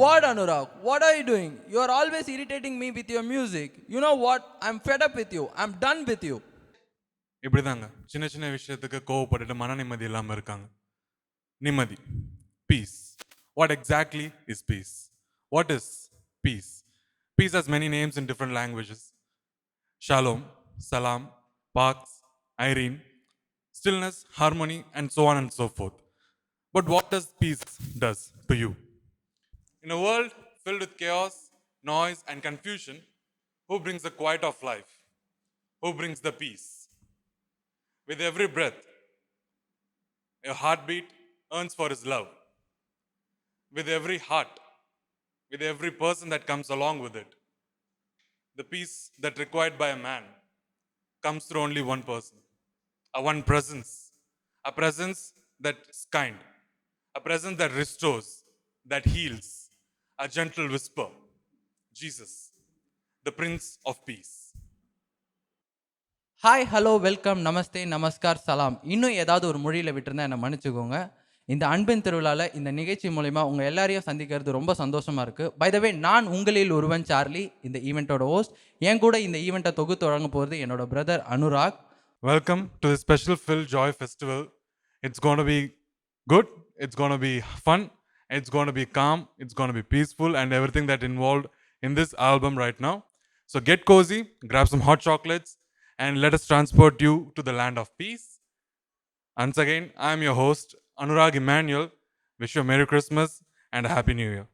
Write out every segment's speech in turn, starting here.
What, Anurag? What are you doing? You are always irritating me with your music. You know what? I'm fed up with you. I'm done with you. இப்படிதாங்க சின்ன சின்ன விஷயத்துக்கு கோவப்பட்டுட்டு மன நிம்மதி இல்லாம இருக்காங்க. நிம்மதி, peace. What exactly is peace? What is peace? Peace has many names in different languages. Shalom, Salam, Pax, Irene, stillness, harmony, and so on and so forth. But what does peace does to you? In a world filled with chaos, noise, and confusion, who brings the quiet of life? Who brings the peace? With every breath, a heartbeat yearns for his love. With every heart, with every person that comes along with it, the peace that required by a man comes through only one person, one presence, a presence that is kind, a presence that restores, that heals, a gentle whisper, Jesus, the Prince of Peace. Hi, hello, welcome, namaste, namaskar, சலாம். இன்னும் ஏதாவது ஒரு மொழியில் விட்டுருந்தா என்னை மன்னிச்சுக்கோங்க. இந்த அன்பின் திருவிழாவில் இந்த நிகழ்ச்சி மூலிமா உங்கள் எல்லாரையும் சந்திக்கிறது ரொம்ப சந்தோஷமாக இருக்குது. பை த வே, நான் உங்களில் ஒருவன் சார்லி, இந்த ஈவெண்ட்டோட ஹோஸ்ட். என் கூட இந்த ஈவெண்ட்டை தொகுத்து வழங்க போகிறது என்னோட brother Anurag. Welcome to the special Phil Joy Festival. It's going to be good, it's going to be fun, it's going to be calm, it's going to be peaceful, and everything that involved in this album right now. So get cozy, grab some hot chocolates, and let us transport you to the land of peace. Once again, I am your host, Anurag Emmanuel. Wish you a Merry Christmas and a Happy New Year.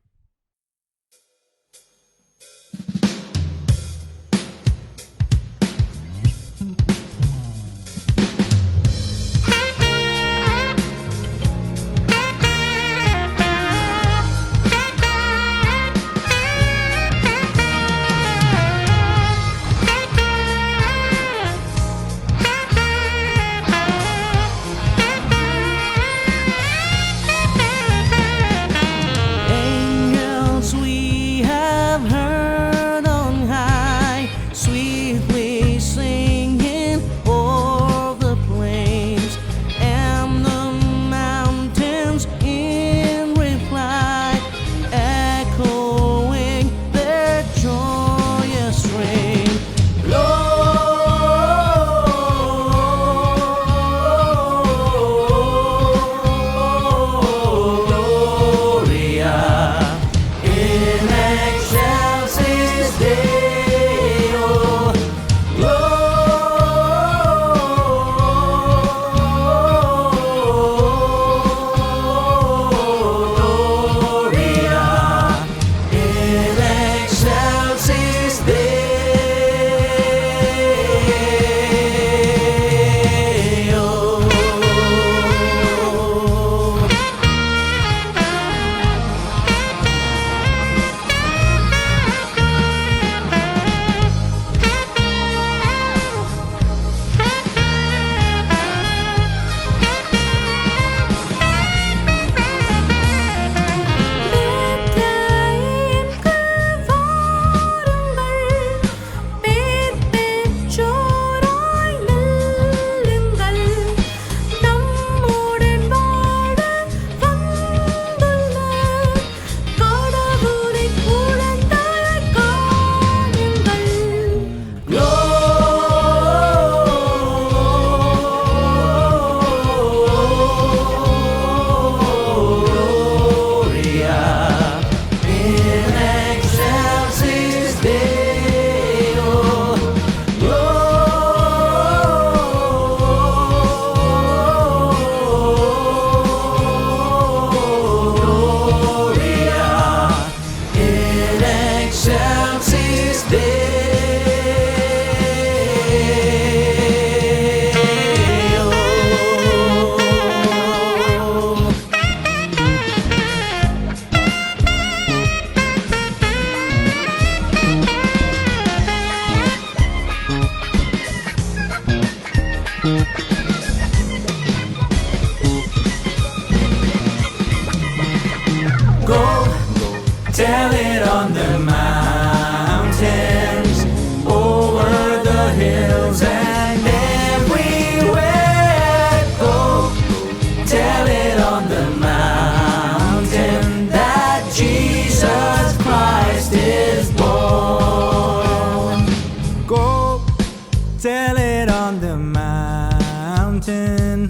it on the mountain,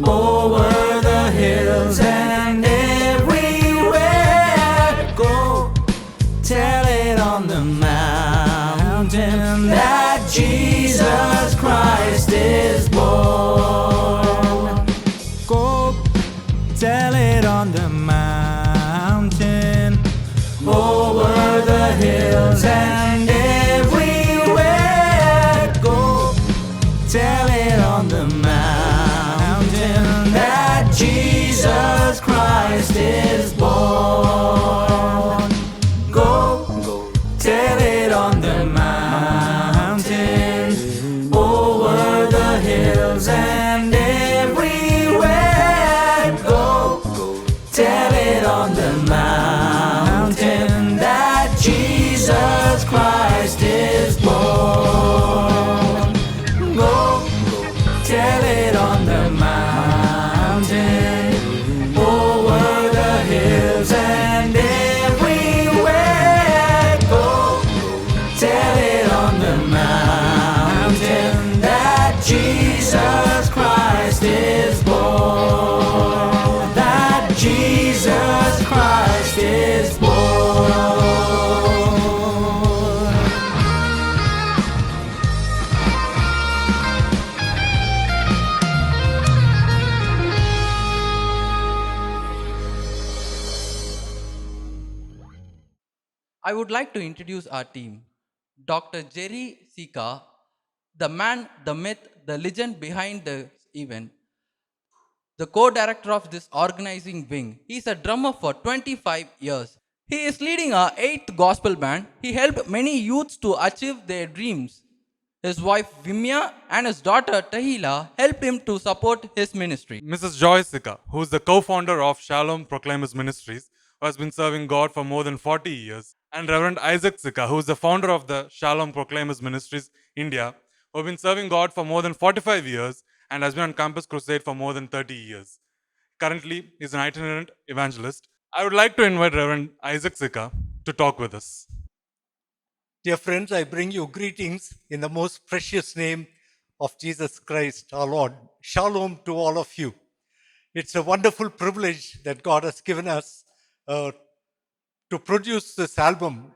over the hills and everywhere I go. Tell it on the mountain that Jesus Christ is born. Go tell it on the mountain, over the hills and everywhere. Go tell it on the mountain that Jesus Christ is born. Go tell it on the mountain, over the hills and everywhere. Go tell it on the mountain that Jesus Christ is born. Go tell it on the mountain, over the hills and everywhere. Go tell it on the mountain that Jesus Christ is born. That Jesus Christ is born. I would like to introduce our team. Dr. Jerry Sika, the man, the myth, the legend behind the event, the co-director of this organizing wing. He is a drummer for 25 years. He is leading our 8th gospel band. He helped many youths to achieve their dreams. His wife Vimya and his daughter Tahila help him to support his ministry. Mrs. Joy Sika, who is the co-founder of Shalom Proclaimers Ministries, who has been serving God for more than 40 years, and Reverend Isaac Sika, who is the founder of the Shalom Proclaimers Ministries India, who have been serving God for more than 45 years and has been on Campus Crusade for more than 30 years. Currently, he is an itinerant evangelist. I would like to invite Reverend Isaac Sika to talk with us. Dear friends, I bring you greetings in the most precious name of Jesus Christ, our Lord. Shalom to all of you. It's a wonderful privilege that God has given us to produce this album,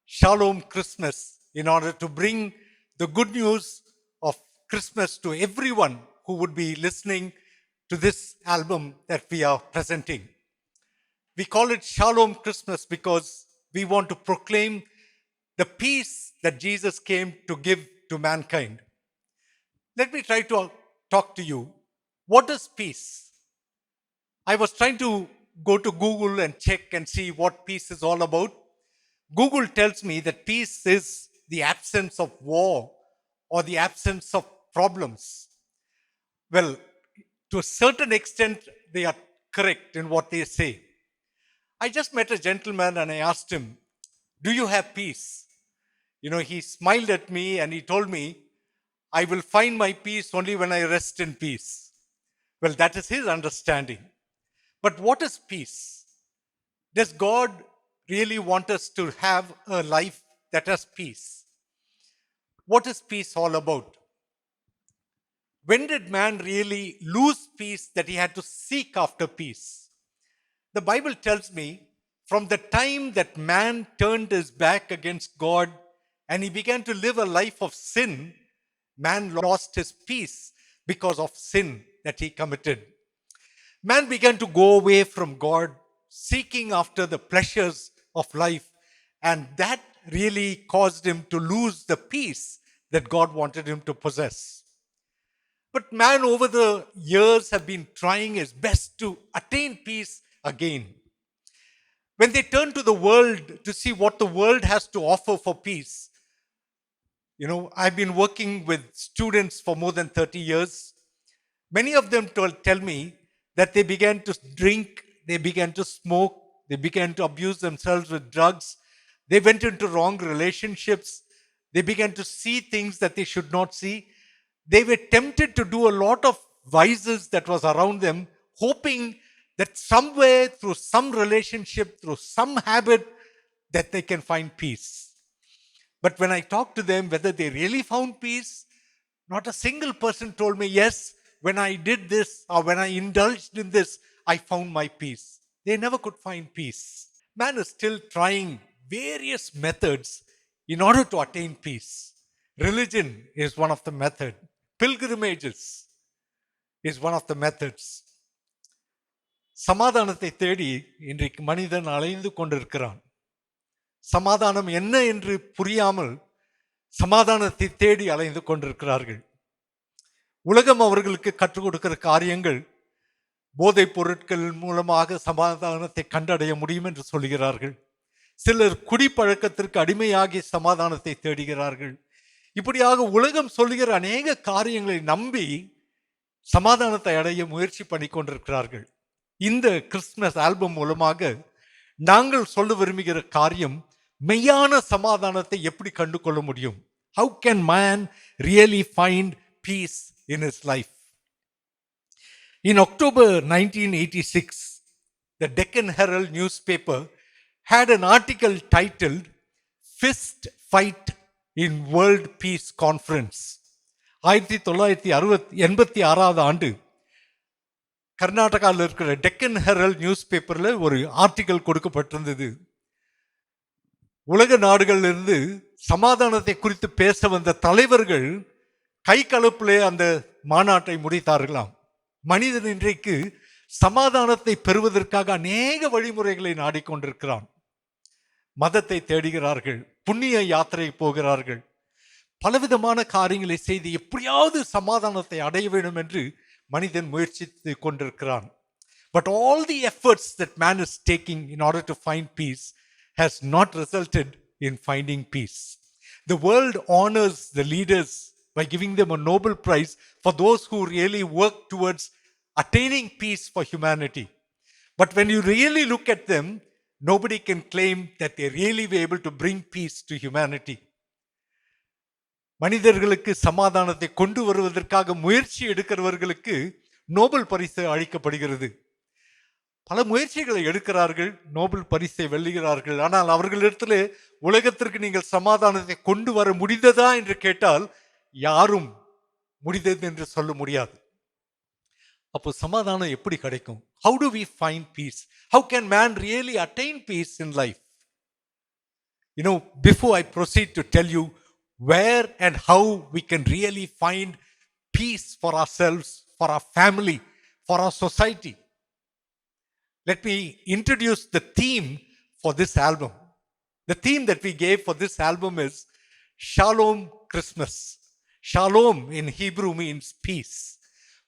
Shalom Christmas, in order to bring the good news of Christmas to everyone who would be listening to this album that we are presenting. We call it Shalom Christmas because we want to proclaim the peace that Jesus came to give to mankind. Let me try to talk to you. What is peace? I was trying to go to Google and check and see what peace is all about. Google tells me that peace is the absence of war or the absence of problems. Well, to a certain extent, they are correct in what they say. I just met a gentleman and I asked him, "Do you have peace?" He smiled at me and he told me, "I will find my peace only when I rest in peace." Well, that is his understanding. But what is peace? Does God really want us to have a life that has peace? What is peace all about? When did man really lose peace that he had to seek after peace? The Bible tells me from the time that man turned his back against God and he began to live a life of sin, man lost his peace because of sin that he committed. Man began to go away from God, seeking after the pleasures of life, and that really caused him to lose the peace that God wanted him to possess. But man, over the years, have been trying his best to attain peace again. When they turn to the world to see what the world has to offer for peace, I've been working with students for more than 30 years. Many of them tell me that they began to drink, they began to smoke, they began to abuse themselves with drugs, they went into wrong relationships, they began to see things that they should not see. They were tempted to do a lot of vices that was around them, hoping that somewhere, through some relationship, through some habit, that they can find peace. But when I talk to them whether they really found peace, Not a single person told me, yes, when I did this or when I indulged in this, I found my peace. They never could find peace. Man is still trying various methods in order to attain peace. Religion is one of the methods. Pilgrimages is one of the methods. சமாதானத்தை தேடி இன்றைக்கு மனிதன் அலைந்து கொண்டிருக்கிறான். சமாதானம் என்ன என்று புரியாமல் சமாதானத்தை தேடி அலைந்து கொண்டிருக்கிறார்கள். உலகம் அவர்களுக்கு கற்றுக் கொடுக்கிற காரியங்கள் போதைப் பொருட்கள் மூலமாக சமாதானத்தை கண்டடைய முடியும் என்று சொல்கிறார்கள். சிலர் குடிப்பழக்கத்திற்கு அடிமையாகி சமாதானத்தை தேடுகிறார்கள். இப்படியாக உலகம் சொல்லுகிற அநேக காரியங்களை நம்பி சமாதானத்தை அடைய முயற்சி பண்ணி கொண்டிருக்கிறார்கள். இந்த கிறிஸ்துமஸ் ஆல்பம் மூலமாக நாங்கள் சொல்ல விரும்புகிற காரியம், மெய்யான சமாதானத்தை எப்படி கண்டு கொள்ள முடியும்? How can man really find peace in his life? In October 1986, the Deccan Herald newspaper had an article titled Fist Fight in World Peace Conference. 1986 ஆண்டு கர்நாடகாவில் இருக்கிற டெக்கன் ஹெரல்ட் நியூஸ் பேப்பரில் ஒரு ஆர்டிக்கல் கொடுக்கப்பட்டிருந்தது. உலக நாடுகளிலிருந்து சமாதானத்தை குறித்து பேச வந்த தலைவர்கள் கை கலப்பிலே அந்த மாநாட்டை முடித்தார்களாம். மனிதன் இன்றைக்கு சமாதானத்தை பெறுவதற்காக அநேக வழிமுறைகளை நாடிக்கொண்டிருக்கிறான். மதத்தை தேடுகிறார்கள், புண்ணிய யாத்திரை போகிறார்கள், பலவிதமான காரியங்களை செய்து எப்படியாவது சமாதானத்தை அடைய வேண்டும் என்று மனிதன் முயற்சித்து கொண்டிருக்கிறான். But all the efforts that man is taking in order to find peace has not resulted in finding peace. The world honors the leaders by giving them a Nobel Prize for those who really work towards attaining peace for humanity. But when you really look at them, nobody can claim that they really were able to bring peace to humanity. மனிதர்களுக்கு சமாதானத்தை கொண்டு வருவதற்காக முயற்சி எடுக்கிறவர்களுக்கு Nobel பரிசு அளிக்கப்படுகிறது. பல முயற்சிகளை எடுக்கிறார்கள், நோபல் பரிசை வெல்லுகிறார்கள். ஆனால் அவர்களிடத்தில் உலகத்திற்கு நீங்கள் சமாதானத்தை கொண்டு வர முடிந்ததா என்று கேட்டால் யாரும் முடிந்தது என்று சொல்ல முடியாது. அப்போ சமாதானம் எப்படி கிடைக்கும்? How do we find peace? How can man really attain peace in life? Before I proceed to tell you where and how we can really find peace for ourselves, for our family, for our society, let me introduce the theme for this album. The theme that we gave for this album is Shalom Christmas. Shalom in Hebrew means peace.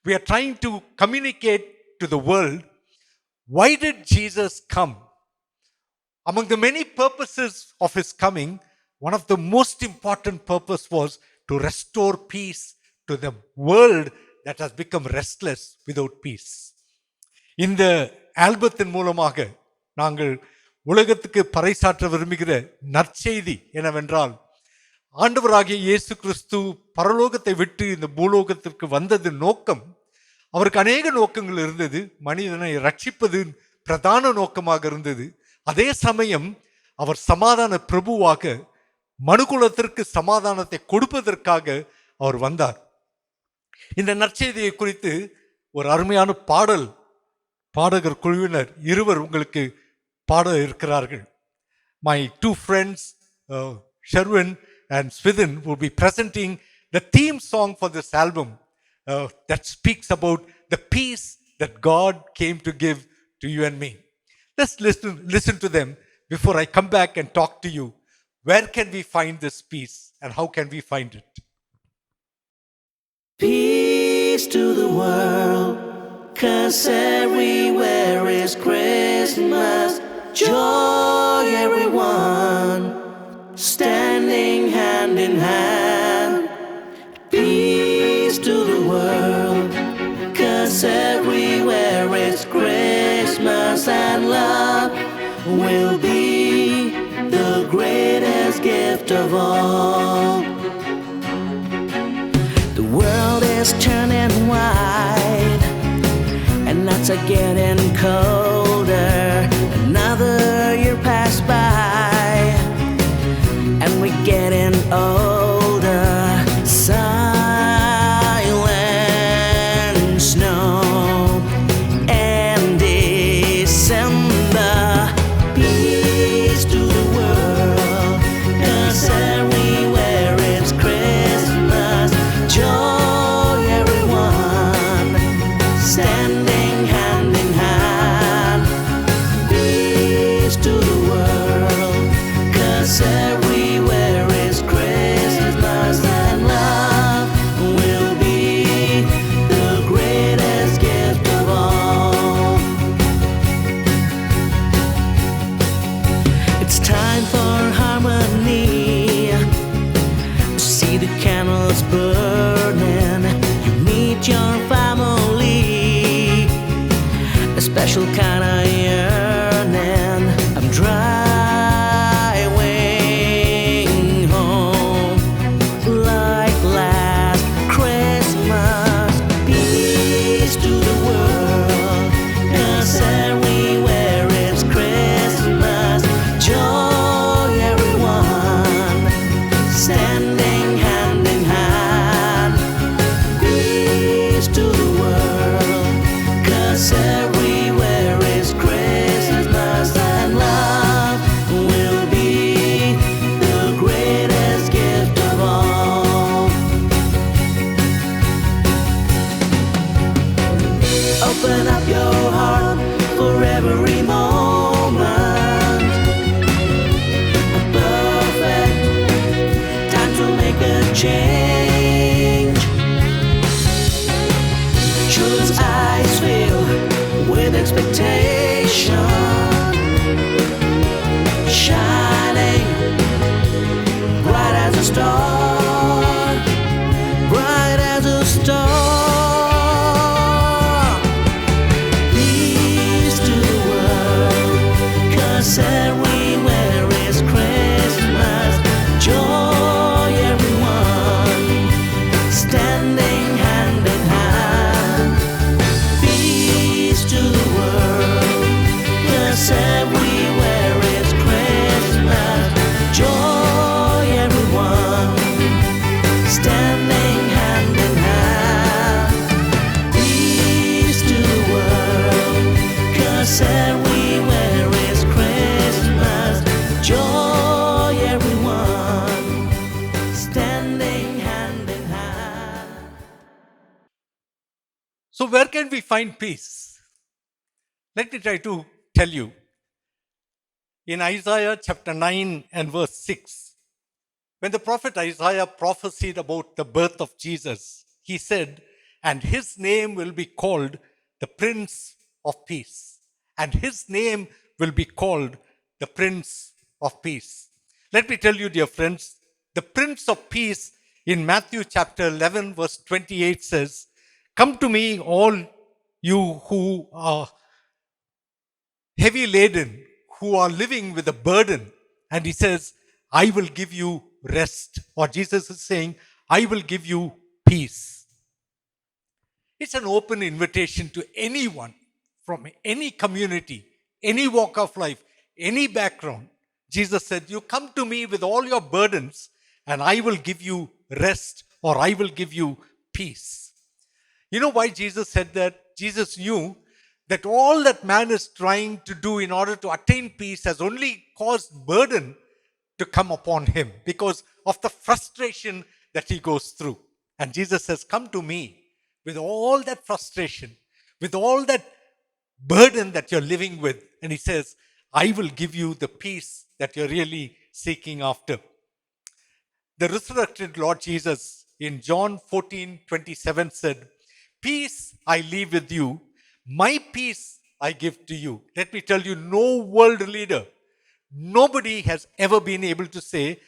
We are trying to communicate to the world, why did Jesus come? Among the many purposes of his coming, one of the most important purpose was to restore peace to the world that has become restless without peace. இந்த ஆல்பத்தின் மூலமாக நாங்கள் உலகத்துக்கு பறைசாற்ற விரும்புகிற நற்செய்தி என்னவென்றால், ஆண்டவராகிய இயேசு கிறிஸ்து பரலோகத்தை விட்டு இந்த பூலோகத்திற்கு வந்தது நோக்கம், அவருக்கு அநேக நோக்கங்கள் இருந்தது. மனிதனை ரட்சிப்பது பிரதான நோக்கமாக இருந்தது. அதே சமயம் அவர் சமாதான பிரபுவாக மனுக்குலத்திற்கு சமாதானத்தை கொடுப்பதற்காக அவர் வந்தார். இந்த நற்செய்தியை குறித்து ஒரு அருமையான பாடகர் குழுவினர் இருவர் உங்களுக்கு பாட இருக்கிறார்கள். My two friends, Sherwin and Swithin, will be presenting the theme song for this album that speaks about the peace that God came to give to you and me. Let's listen to them before I come back and talk to you. Where can we find this peace and how can we find it? Peace to the world, 'cause everywhere is Christmas. Joy, everyone, standing hand in hand. Peace to the world, 'cause everywhere is Christmas, and love will be the greatest gift of all. The world is turning wide, and nights are getting colder. Another year passed by, and we're getting older. Silence Open up your heart for every moment. A perfect time to make a change. Children's eyes fill with expectation, shining bright as a star, bright as a star. Peace to the world, 'cause everywhere is Christmas. Joy, everyone, standing hand in hand. Peace to the world, 'cause everywhere is Christmas. Joy, everyone, standing hand in hand. Peace to the world, 'cause everywhere is Christmas. Joy, everyone, standing hand in hand. So, where can we find peace? Let me try to tell you. In Isaiah chapter 9 and verse 6, when the prophet Isaiah prophesied about the birth of Jesus, he said, "And his name will be called the Prince of Peace." And his name will be called the Prince of Peace. Let me tell you, dear friends, the Prince of Peace in Matthew chapter 11, verse 28 says, "Come to me, all you who are heavy laden, who are living with a burden." And he says, "I will give you rest." Or Jesus is saying, "I will give you peace." It's an open invitation to anyone from any community, any walk of life, any background. Jesus said, "You come to me with all your burdens, and I will give you rest, or I will give you peace." You know why Jesus said that? Jesus knew that all that man is trying to do in order to attain peace has only caused burden to come upon him because of the frustration that he goes through. And Jesus says, "Come to me with all that frustration, with all that burden that you're living with." And he says, "I will give you the peace that you're really seeking after." The resurrected Lord Jesus in John 14:27 said, "Peace I leave with you, my peace I give to you." Let me tell you, no world leader, nobody has ever been able to say,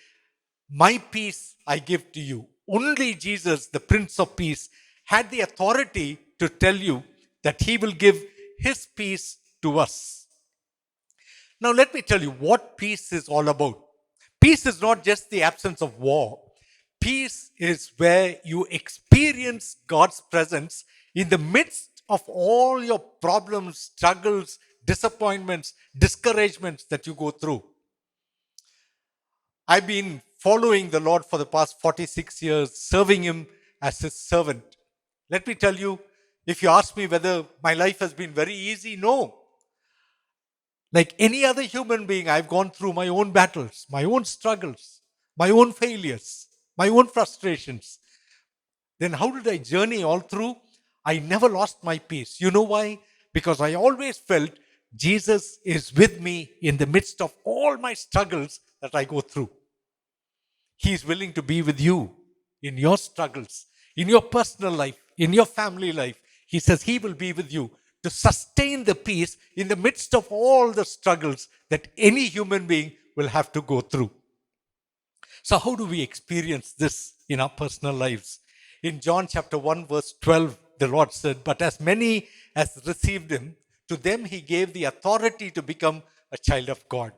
"My peace I give to you." Only Jesus, the Prince of Peace, had the authority to tell you that he will give his peace to us. Now, let me tell you what peace is all about. Peace is not just the absence of war. Peace is where you experience God's presence in the midst of all your problems, struggles, disappointments, discouragements that you go through. I've been following the Lord for the past 46 years, serving him as his servant. Let me tell you, if you ask me whether my life has been very easy, no. Like any other human being, I've gone through my own battles, my own struggles, my own failures, my own frustrations. Then how did I journey all through? I never lost my peace. You know why? Because I always felt Jesus is with me in the midst of all my struggles that I go through. He is willing to be with you in your struggles, in your personal life, in your family life. He says he will be with you to sustain the peace in the midst of all the struggles that any human being will have to go through. So how do we experience this in our personal lives? In John chapter 1 verse 12, the Lord said, "But as many as received him, to them he gave the authority to become a child of God."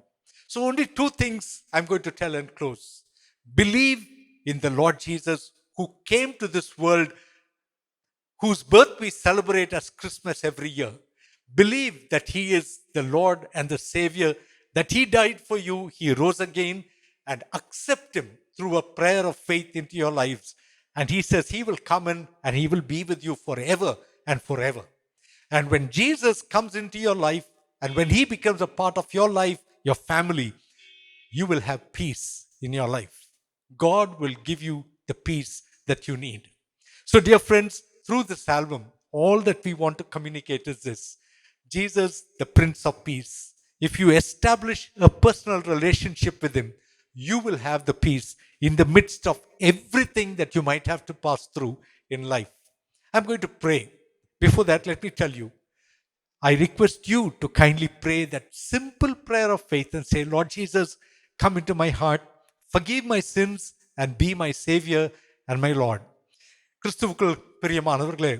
So only two things I'm going to tell and close. Believe in the Lord Jesus, who came to this world, whose birth we celebrate as Christmas every year. Believe that he is the Lord and the Savior, that he died for you, he rose again, and accept him through a prayer of faith into your lives. And he says he will come in and he will be with you forever and forever. And when Jesus comes into your life, and when he becomes a part of your life, your family, you will have peace in your life. God will give you the peace that you need. So, dear friends, through this album, all that we want to communicate is this: Jesus, the Prince of Peace. If you establish a personal relationship with Him, you will have the peace in the midst of everything that you might have to pass through in life. I'm going to pray. Before that, let me tell you, I request you to kindly pray that simple prayer of faith and say, Lord Jesus, come into my heart, forgive my sins, and be my Savior and my Lord. கிறிஸ்துவுக்குள் பிரியமானவர்களே,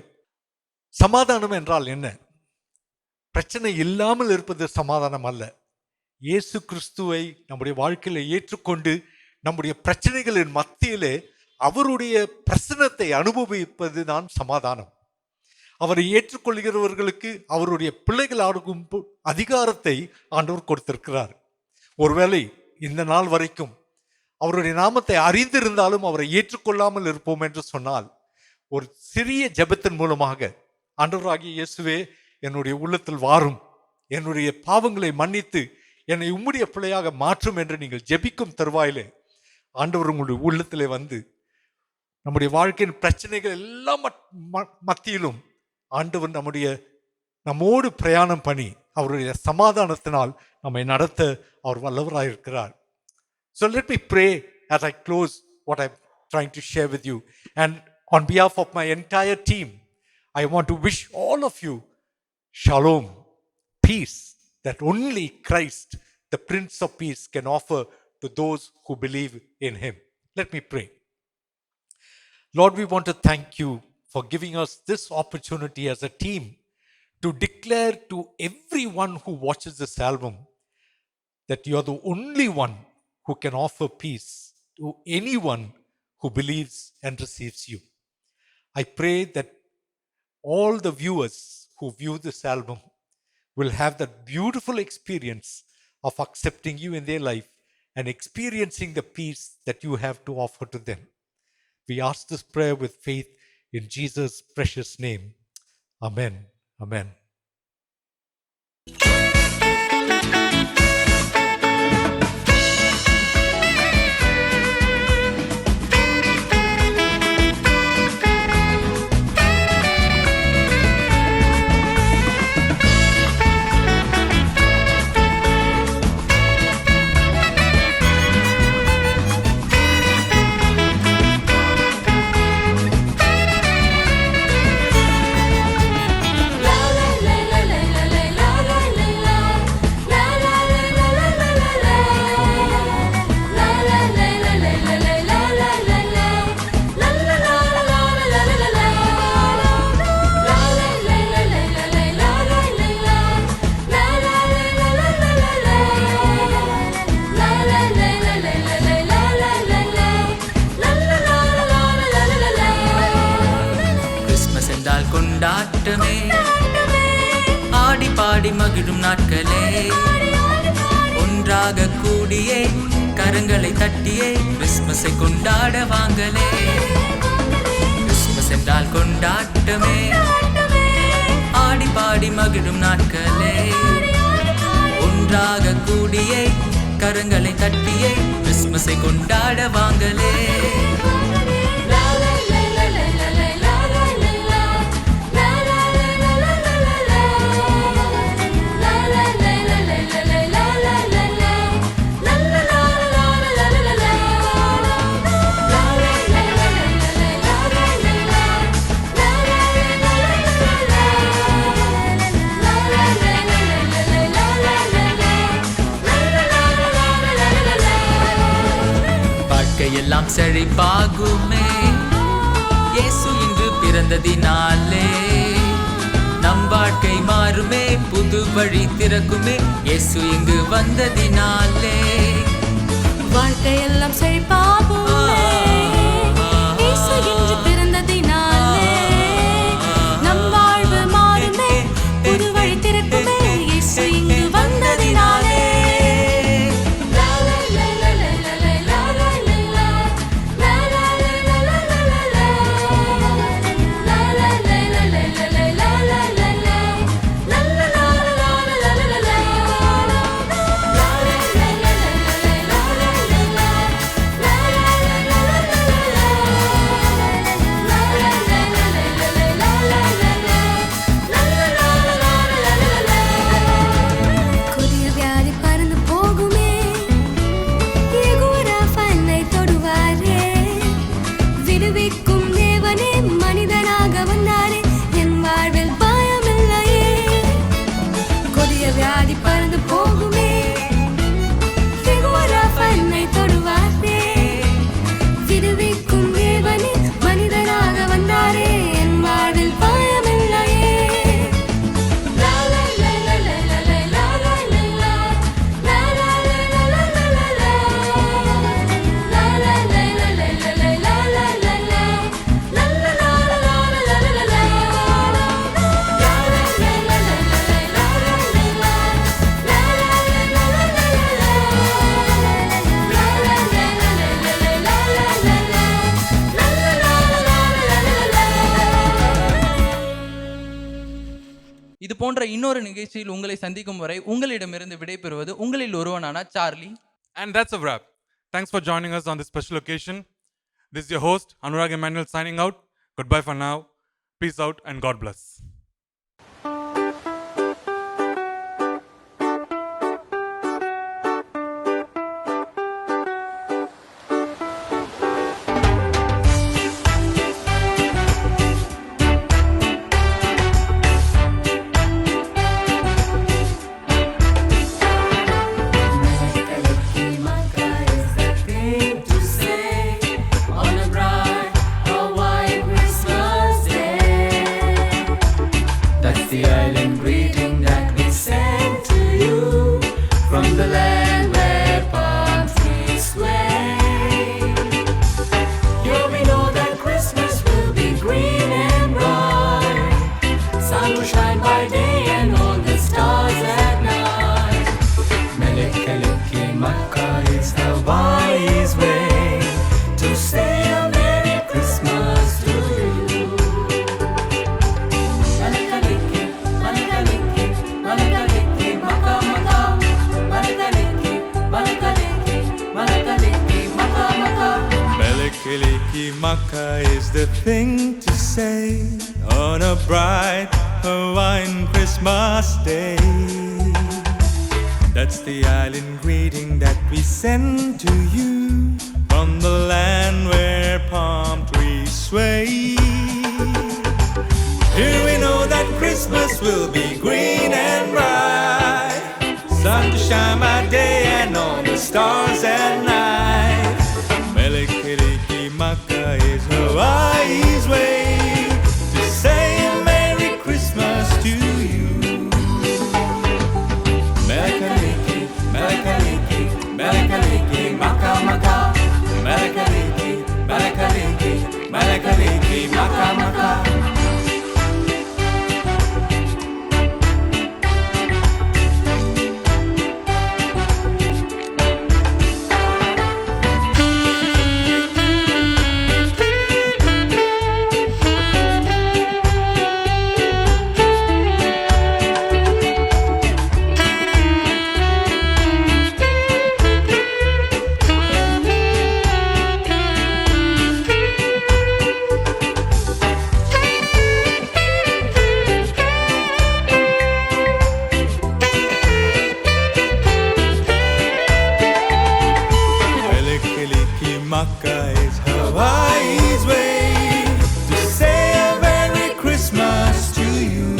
சமாதானம் என்றால் என்ன? பிரச்சனை இல்லாமல் இருப்பது சமாதானம் அல்ல. இயேசு கிறிஸ்துவை நம்முடைய வாழ்க்கையில ஏற்றுக்கொண்டு நம்முடைய பிரச்சனைகளின் மத்தியிலே அவருடைய பிரசன்னத்தை அனுபவிப்பது தான் சமாதானம். அவரை ஏற்றுக்கொள்கிறவர்களுக்கு அவருடைய பிள்ளைகளாகும் அதிகாரத்தை ஆண்டவர் கொடுத்திருக்கிறார். ஒருவேளை இந்த நாள் வரைக்கும் அவருடைய நாமத்தை அறிந்திருந்தாலும் அவரை ஏற்றுக்கொள்ளாமல் இருப்போம் என்று சொன்னால், ஒரு சிறிய ஜெபத்தின் மூலமாக, ஆண்டவராகிய இயேசுவே என்னுடைய உள்ளத்தில் வாரும், என்னுடைய பாவங்களை மன்னித்து என்னை உம்முடைய பிள்ளையாக மாற்றும் என்று நீங்கள் ஜெபிக்கும் தருவாயிலே ஆண்டவர் உங்களுடைய உள்ளத்திலே வந்து நம்முடைய வாழ்க்கையின் பிரச்சனைகள் எல்லாம் மத்தியிலும் ஆண்டவர் நம்மோடு பிரயாணம் பண்ணி அவருடைய சமாதானத்தினால் நம்மை நடத்த அவர் வல்லவராயிருக்கிறார். So let me pray as I close what I'm trying to share with you. And on behalf of my entire team, I want to wish all of you Shalom, peace that only Christ, the Prince of Peace, can offer to those who believe in Him. Let me pray. Lord, we want to thank you for giving us this opportunity as a team to declare to everyone who watches this album that you are the only one who can offer peace to anyone who believes and receives you. I pray that all the viewers who view this album will have that beautiful experience of accepting you in their life and experiencing the peace that you have to offer to them. We ask this prayer with faith in Jesus' precious name. Amen. Amen. கொண்டாட்டமே ஆடி பாடி மகிழும் நாட்களே ஒன்றாக கூடியே கரங்களை தட்டியே கிறிஸ்மஸை கொண்டாட வாங்களே. Christmas என்றால் கொண்டாட்டமே ஆடி பாடி மகிழும் நாட்களே ஒன்றாக கூடியே கரங்களை தட்டியே கிறிஸ்மஸை கொண்டாட வாங்களே. எல்லாம் செழிப்பாகுமே இயேசு இன்று பிறந்ததினாலே நம் வாழ்க்கை மாறுமே புது வழி திறக்குமே இயேசு இங்கு வந்ததினாலே வாழ்க்கையெல்லாம் செழிப்பாகுமே இயேசு இன்று பிறந்ததினாலே நம் வாழ்வு மாறுமே புது வழி திறக்குமே இயேசு இங்கு வந்ததினாலே. இது போன்ற இன்னொரு நிகழ்ச்சியில் உங்களை சந்திக்கும் வரை உங்களிடமிருந்து விடைபெறுவது உங்களில் ஒருவனான Charlie. And that's a wrap. Thanks for joining us on this special occasion. This is your host, Anurag Emmanuel, signing out. Goodbye for now. Peace out and God bless. The island greeting that we send to you from the land where palm trees sway. Here we know that Christmas will be green and bright, sun will shine by day and all the stars at night. Melekaleki Makkah is the wise way to say a Merry Christmas to you. Melekaleki Makkah is the thing to say on a bright Hawaiian Christmas day. That's the island greeting that we send to you from the land where palm trees sway. Here we know that Christmas will be green and bright, sun to shine by day and all the stars at night. Melekaleki Makkah is Hawaii's way to say a Merry Christmas to you. Melekaleki, Melekaleki, Melekaleki Makkah, Makkah. Melekaleki, Melekaleki, Melekaleki Makkah, Makkah. Makkah is Hawaii's way to say a Merry Christmas to you.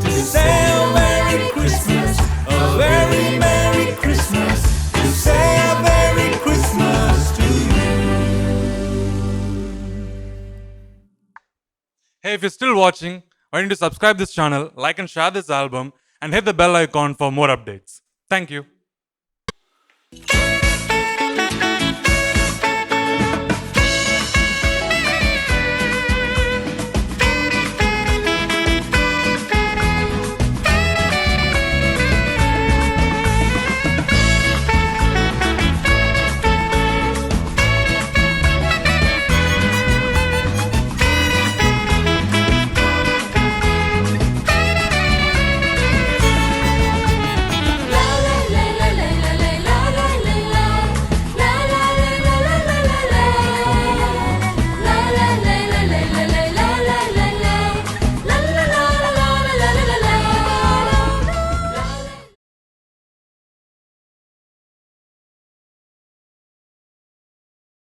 To say a Merry Christmas, a very Merry Christmas. To say a Merry Christmas to you. Hey, if you're still watching, why don't you subscribe this channel, like and share this album, and hit the bell icon for more updates. Thank you.